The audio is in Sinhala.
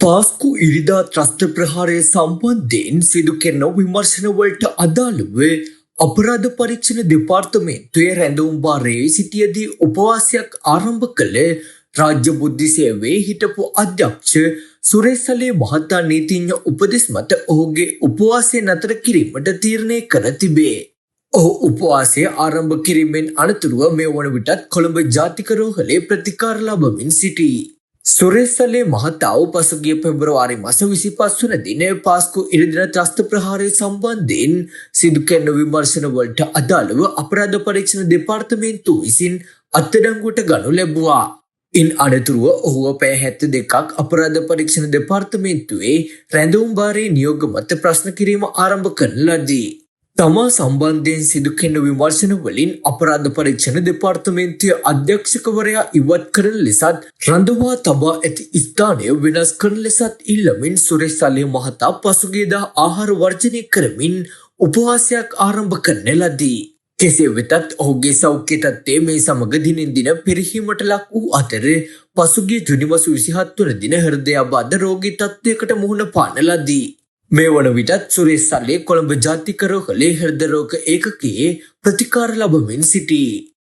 පාස්කු ඉරිදා ත්‍රස්ත ප්‍රහාරය සම්බන්ධයෙන් සිදු කෙරෙන විමර්ශනවලට අදාළව අපරාධ පරීක්ෂණ දෙපාර්තමේන්තුවේ රැඳවුම් භාරයේ සිටියදී උපවාසයක් ආරම්භ කළ රාජ්‍ය බුද්ධි සේවයේ හිටපු අධ්‍යක්ෂ සුරේසලේ මහතා නීතිඥ උපදෙස් මත ඔහුගේ උපවාසය නතර කිරීමට තීරණය කර තිබේ. ඔහු උපවාසය ආරම්භ කිරීමෙන් අනතුරුව මේ වන විටත් කොළඹ ජාතික රෝහලේ ප්‍රතිකාර ලබමින් සිටී. සුරේසලේ මහතාව පසුගිය පෙබරවාරි මාස 25 වන දින පාස්කු ඉරිදින ත්‍රස්ත ප්‍රහාරය සම්බන්ධයෙන් සිදු කෙරෙන විමර්ශනවලට අදාළව අපරාධ පරීක්ෂණ දෙපාර්තමේන්තුව විසින් අත්අඩංගුවට ගනු ලැබුවා. ඉන් අනතුරුව ඔහුව පැය 72ක් අපරාධ පරීක්ෂණ දෙපාර්තමේන්තුවේ රැඳවුම් භාරයේ නියෝග මත ප්‍රශ්න කිරීම ආරම්භ කරන ලදී. තමා සම්බන්ධයෙන් සිදු කෙරෙන විමර්ශන වලින් අපරාධ පරීක්ෂණ දෙපාර්තමේන්තුවේ අධ්‍යක්ෂකවරයා ඉවත් කරන ලෙසත් රඳවා තබා ඇති ස්ථානය වෙනස් කරන ලෙසත් ඉල්ලමින් සුරේසලේ මහතා පසුගියදා ආහාර වර්ජනය කරමින් උපවාසයක් ආරම්භ කරන ලදී. කෙසේ වෙතත් ඔහුගේ සෞඛ්‍ය තත්ත්වය මේ සමග දිනෙන් දින පිරිහීමට ලක් වූ අතර පසුගිය ජුනි මාස 27 වන දින හෘදයාබාධ රෝගී තත්ත්වයකට මුහුණ පාන ලදී. මේ වන විටත් සුරේසලේ කොළඹ ජාතික රෝහලේ හෘද රෝග ඒකකයේ ප්‍රතිකාර ලබමින් සිටී.